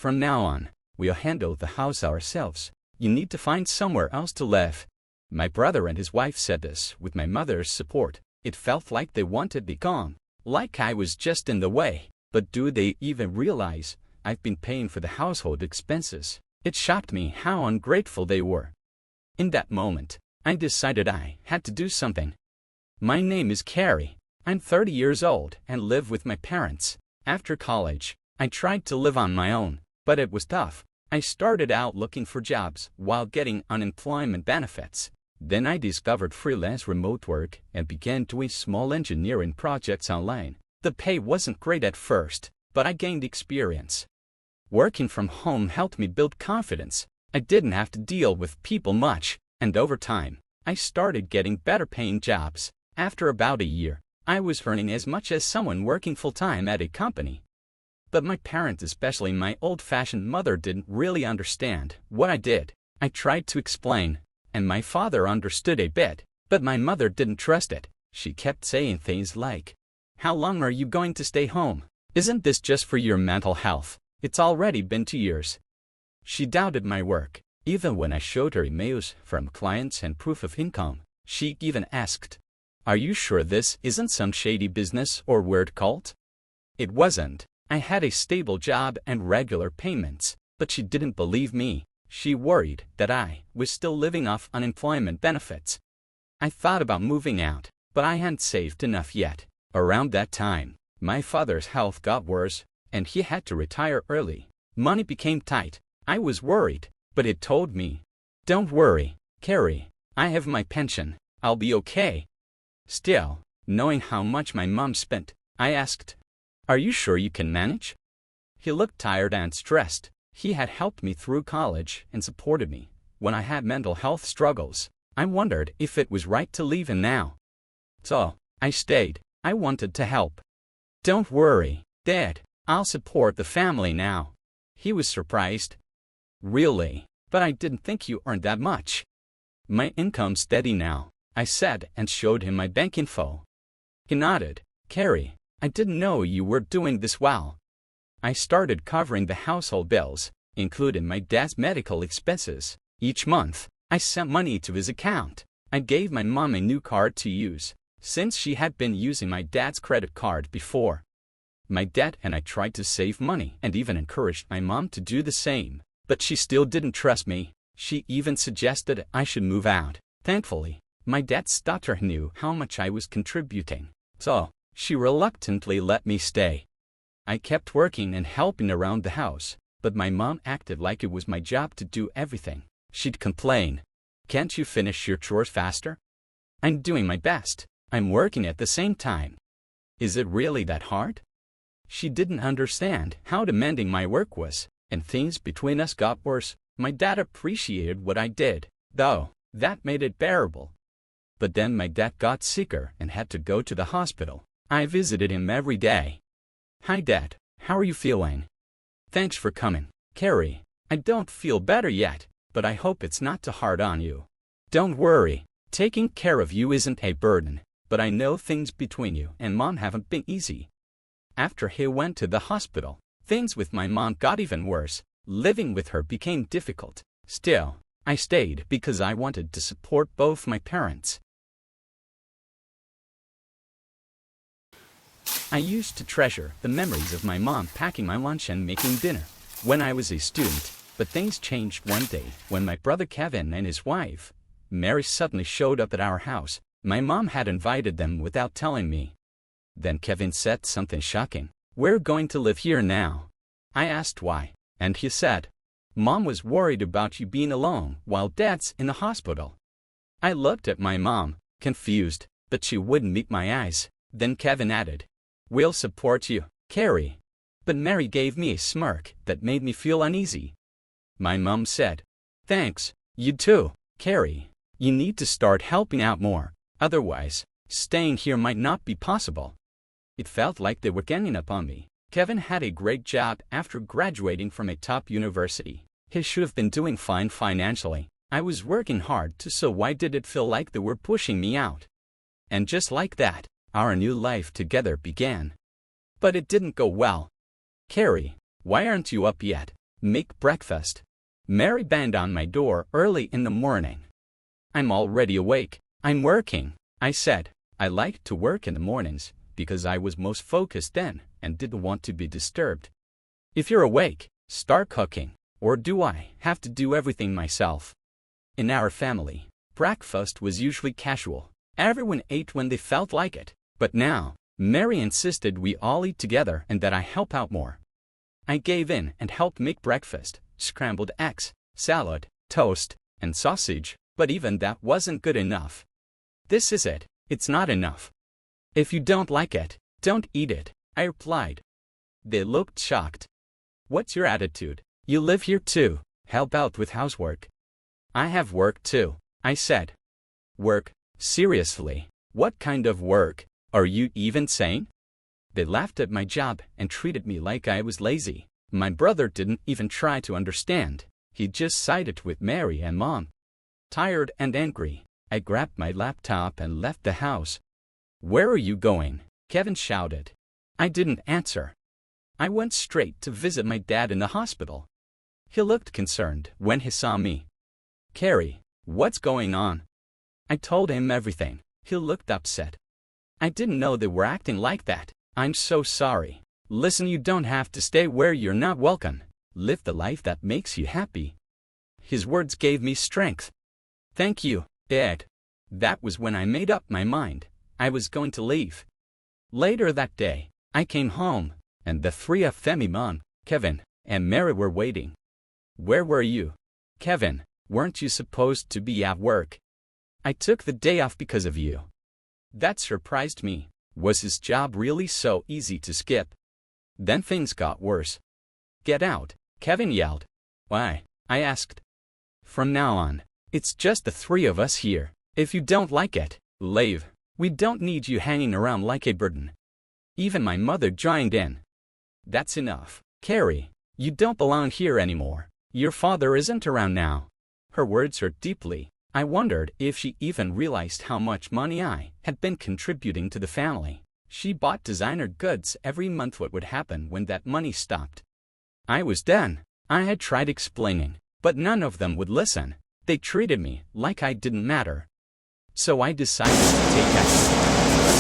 From now on, we'll handle the house ourselves. You need to find somewhere else to live." My brother and his wife said this with my mother's support. It felt like they wanted me gone, like I was just in the way. But do they even realize I've been paying for the household expenses? It shocked me how ungrateful they were. In that moment, I decided I had to do something. My name is Carrie. I'm 30 years old and live with my parents. After college, I tried to live on my own, but it was tough. I started out looking for jobs while getting unemployment benefits. Then I discovered freelance remote work and began doing small engineering projects online. The pay wasn't great at first, but I gained experience. Working from home helped me build confidence. I didn't have to deal with people much, and over time, I started getting better paying jobs. After about a year, I was earning as much as someone working full-time at a company. But my parents, especially my old-fashioned mother, didn't really understand what I did. I tried to explain, and my father understood a bit, but my mother didn't trust it. She kept saying things like, "How long are you going to stay home? Isn't this just for your mental health? It's already been 2 years." She doubted my work. Even when I showed her emails from clients and proof of income, she even asked, "Are you sure this isn't some shady business or weird cult?" It wasn't. I had a stable job and regular payments, but she didn't believe me. She worried that I was still living off unemployment benefits. I thought about moving out, but I hadn't saved enough yet. Around that time, my father's health got worse, and he had to retire early. Money became tight. I was worried, but it told me, "Don't worry, Carrie. I have my pension. I'll be okay." Still, knowing how much my mom spent, I asked, "Are you sure you can manage?" He looked tired and stressed. He had helped me through college and supported me when I had mental health struggles. I wondered if it was right to leave him now. So, I stayed. I wanted to help. "Don't worry, Dad. I'll support the family now." He was surprised. "Really? But I didn't think you earned that much." "My income's steady now," I said and showed him my bank info. He nodded. "Carrie, I didn't know you were doing this well." I started covering the household bills, including my dad's medical expenses. Each month, I sent money to his account. I gave my mom a new card to use, since she had been using my dad's credit card before. My dad and I tried to save money and even encouraged my mom to do the same, but she still didn't trust me. She even suggested I should move out. Thankfully, my dad's daughter knew how much I was contributing, so she reluctantly let me stay. I kept working and helping around the house, but my mom acted like it was my job to do everything. She'd complain, "Can't you finish your chores faster?" "I'm doing my best. I'm working at the same time." "Is it really that hard?" She didn't understand how demanding my work was, and things between us got worse. My dad appreciated what I did, though. That made it bearable. But then my dad got sicker and had to go to the hospital. I visited him every day. "Hi, Dad. How are you feeling?" "Thanks for coming, Carrie. I don't feel better yet, but I hope it's not too hard on you." "Don't worry. Taking care of you isn't a burden, but I know things between you and Mom haven't been easy." After he went to the hospital, things with my mom got even worse. Living with her became difficult. Still, I stayed because I wanted to support both my parents. I used to treasure the memories of my mom packing my lunch and making dinner when I was a student, but things changed one day when my brother Kevin and his wife, Mary, suddenly showed up at our house. My mom had invited them without telling me. Then Kevin said something shocking. "We're going to live here now." I asked why, and he said, "Mom was worried about you being alone while Dad's in the hospital." I looked at my mom, confused, but she wouldn't meet my eyes. Then Kevin added, "We'll support you, Carrie." But Mary gave me a smirk that made me feel uneasy. My mom said, "Thanks, you too, Carrie. You need to start helping out more, otherwise, staying here might not be possible." It felt like they were ganging up on me. Kevin had a great job after graduating from a top university. He should have been doing fine financially. I was working hard too, so why did it feel like they were pushing me out? And just like that, our new life together began. But it didn't go well. "Carrie, why aren't you up yet?" Make breakfast. Mary banged on my door early in the morning. I'm already awake. I'm working, I said. I liked to work in the mornings because I was most focused then and didn't want to be disturbed. If you're awake, start cooking. Or do I have to do everything myself? In our family, breakfast was usually casual. Everyone ate when they felt like it. But now, Mary insisted we all eat together and that I help out more. I gave in and helped make breakfast, scrambled eggs, salad, toast, and sausage, but even that wasn't good enough. This is it, it's not enough. If you don't like it, don't eat it, I replied. They looked shocked. What's your attitude? You live here too, help out with housework. I have work too, I said. Work? Seriously, what kind of work? Are you even sane? They laughed at my job and treated me like I was lazy. My brother didn't even try to understand. He just sided with Mary and Mom. Tired and angry, I grabbed my laptop and left the house. Where are you going? Kevin shouted. I didn't answer. I went straight to visit my dad in the hospital. He looked concerned when he saw me. Carrie, what's going on? I told him everything. He looked upset. I didn't know they were acting like that. I'm so sorry. Listen, you don't have to stay where you're not welcome. Live the life that makes you happy. His words gave me strength. Thank you, Ed. That was when I made up my mind. I was going to leave. Later that day, I came home, and the three of them, Mom, Kevin, and Mary were waiting. Where were you? Kevin, weren't you supposed to be at work? I took the day off because of you. That surprised me. Was his job really so easy to skip? Then things got worse. Get out, Kevin yelled. Why? I asked. From now on, it's just the three of us here. If you don't like it, leave. We don't need you hanging around like a burden. Even my mother joined in. That's enough, Carrie. You don't belong here anymore. Your father isn't around now. Her words hurt deeply. I wondered if she even realized how much money I had been contributing to the family. She bought designer goods every month. What would happen when that money stopped? I was done. I had tried explaining, but none of them would listen. They treated me like I didn't matter. So I decided to take action.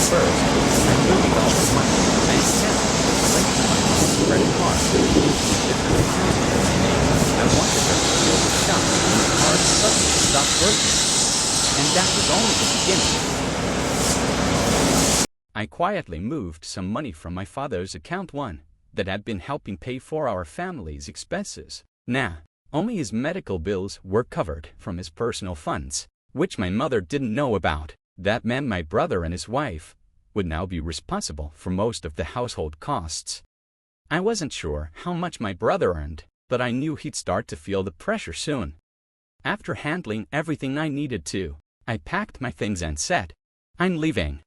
First, I moved all the money I spent linked to my mom's credit card into different accounts in my name. I wanted her to feel the shock when the card suddenly stopped working. And that was only the beginning. I quietly moved some money from my father's account, one that had been helping pay for our family's expenses. Now, only his medical bills were covered from his personal funds, which my mother didn't know about. That meant my brother and his wife would now be responsible for most of the household costs. I wasn't sure how much my brother earned, but I knew he'd start to feel the pressure soon. After handling everything I needed to, I packed my things and said, I'm leaving.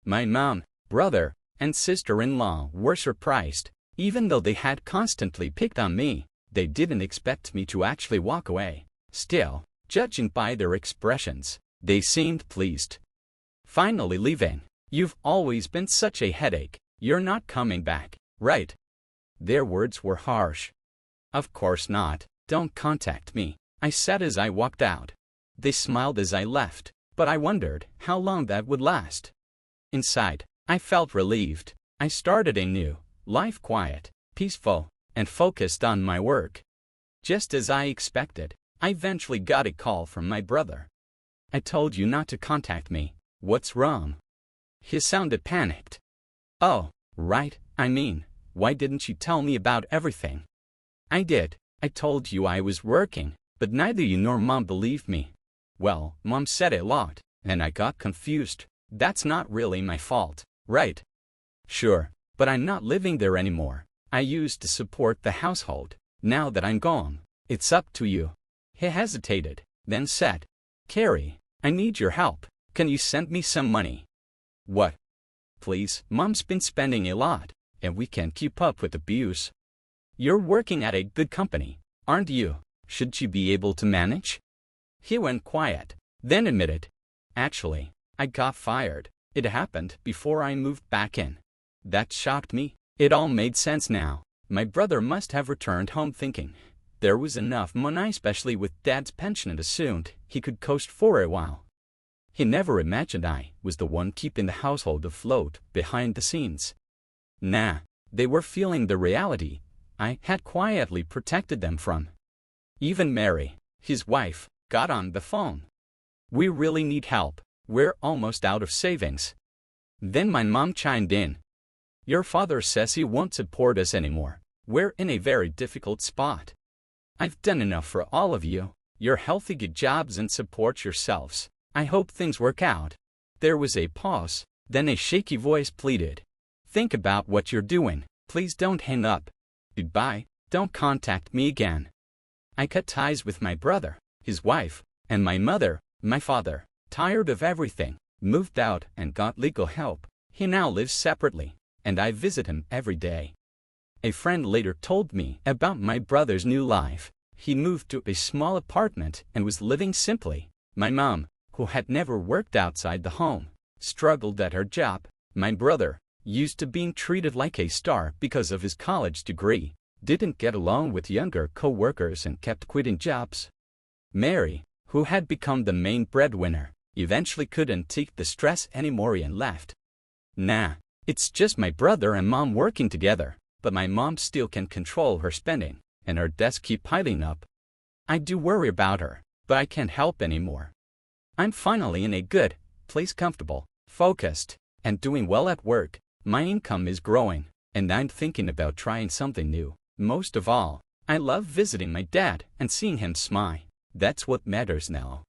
My mom, brother, and sister-in-law were surprised. Even though they had constantly picked on me, they didn't expect me to actually walk away. Still, judging by their expressions, they seemed pleased. Finally leaving. You've always been such a headache. You're not coming back, right? Their words were harsh. Of course not. Don't contact me, I said as I walked out. They smiled as I left, but I wondered how long that would last. Inside, I felt relieved. I started a new life, quiet, peaceful, and focused on my work. Just as I expected, I eventually got a call from my brother. I told you not to contact me. What's wrong? He sounded panicked. Oh, right, I mean, why didn't you tell me about everything? I did. I told you I was working, but neither you nor Mom believed me. Well, Mom said a lot, and I got confused. That's not really my fault, right? Sure, but I'm not living there anymore. I used to support the household. Now that I'm gone, it's up to you. He hesitated, then said, Carrie, I need your help. Can you send me some money? What? Please, Mom's been spending a lot, and we can't keep up with the bills. You're working at a good company, aren't you? Should you be able to manage? He went quiet, then admitted, actually, I got fired. It happened before I moved back in. That shocked me. It all made sense now. My brother must have returned home thinking There was enough money, especially with Dad's pension, and assumed he could coast for a while. He never imagined I was the one keeping the household afloat behind the scenes. Nah, they were feeling the reality I had quietly protected them from. Even Mary, his wife, got on the phone. "We really need help. We're almost out of savings." Then my mom chimed in. "Your father says he won't support us anymore. We're in a very difficult spot. I've done enough for all of you. You're healthy, get jobs, and support yourselves. I hope things work out." There was a pause, then a shaky voice pleaded. "Think about what you're doing. Please don't hang up. Goodbye, don't contact me again." I cut ties with my brother, his wife, and my mother. My father, tired of everything, moved out and got legal help. He now lives separately, and I visit him every day. A friend later told me about my brother's new life. He moved to a small apartment and was living simply. My mom, who had never worked outside the home, struggled at her job. My brother, used to being treated like a star because of his college degree, didn't get along with younger co-workers and kept quitting jobs. Mary, who had become the main breadwinner, eventually couldn't take the stress anymore and left. Nah, it's just my brother and mom working together, but my mom still can control her spending, and her debts keep piling up. I do worry about her, but I can't help anymore. I'm finally in a good place, comfortable, focused, and doing well at work. My income is growing, and I'm thinking about trying something new. Most of all, I love visiting my dad and seeing him smile. That's what matters now.